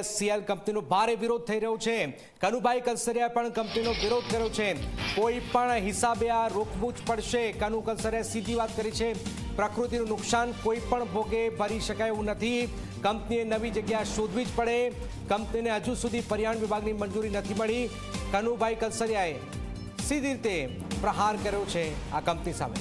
BPSCL કંપનીનો ભારે વિરોધ થઈ રહ્યો છે। કનુભાઈ કલસરિયાએ પણ કંપનીનો વિરોધ કર્યો છે। કોઈ પણ હિસાબે આ રોકવું જ પડશે। કનુ કલસરિયાએ સીધી વાત કરી છે। પ્રકૃતિનું નુકસાન કોઈ પણ ભોગે ભરી શકાય એવું નથી। કંપનીએ નવી જગ્યા શોધવી જ પડે। કંપનીને હજુ સુધી પર્યાવરણ વિભાગની મંજૂરી નથી મળી। કનુભાઈ કલસરિયાએ સીધી રીતે પ્રહાર કર્યો છે આ કંપની સામે।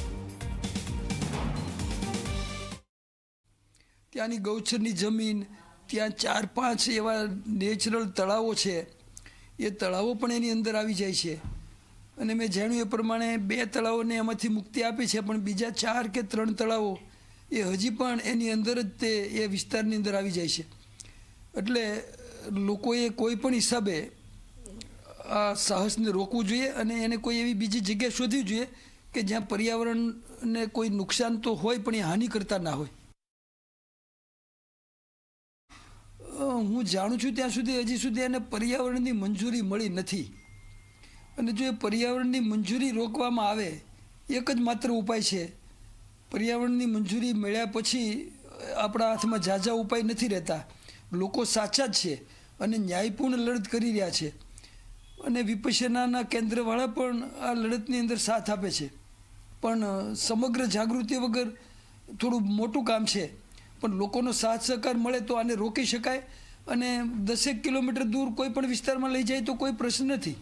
ત્યાંની ગૌચરની જમીન, ત્યાં 4-5 એવા નેચરલ તળાવો છે, એ તળાવો પણ એની અંદર આવી જાય છે। અને મેં જાણ્યું એ પ્રમાણે 2 તળાવોને એમાંથી મુક્તિ આપી છે, પણ બીજા 4 કે 3 તળાવો એ હજી પણ એની અંદર જ તે એ વિસ્તારની અંદર આવી જાય છે। એટલે લોકોએ કોઈ પણ હિસાબે આ સાહસને રોકવું જોઈએ અને એને કોઈ એવી બીજી જગ્યા શોધવી જોઈએ કે જ્યાં પર્યાવરણને કોઈ નુકસાન તો હોય પણ એ હાનિ કરતા ના હોય। હું જાણું છું ત્યાં સુધી હજી સુધી એને પર્યાવરણની મંજૂરી મળી નથી। અને જો એ પર્યાવરણની મંજૂરી રોકવામાં આવે, એક જ માત્ર ઉપાય છે। પર્યાવરણની મંજૂરી મળ્યા પછી આપણા હાથમાં ઝાઝા ઉપાય નથી રહેતા। લોકો સાચા જ છે અને ન્યાયપૂર્ણ લડત કરી રહ્યા છે અને વિપશ્યનાના કેન્દ્રવાળા પણ આ લડતની અંદર સાથ આપે છે। પણ સમગ્ર જાગૃતિ વગર થોડું મોટું કામ છે, પણ લોકોનો સાથ સહકાર મળે તો આને રોકી શકાય અને 10 કિલોમીટર દૂર કોઈ પણ વિસ્તારમાં લઈ જાય તો કોઈ પ્રશ્ન નથી।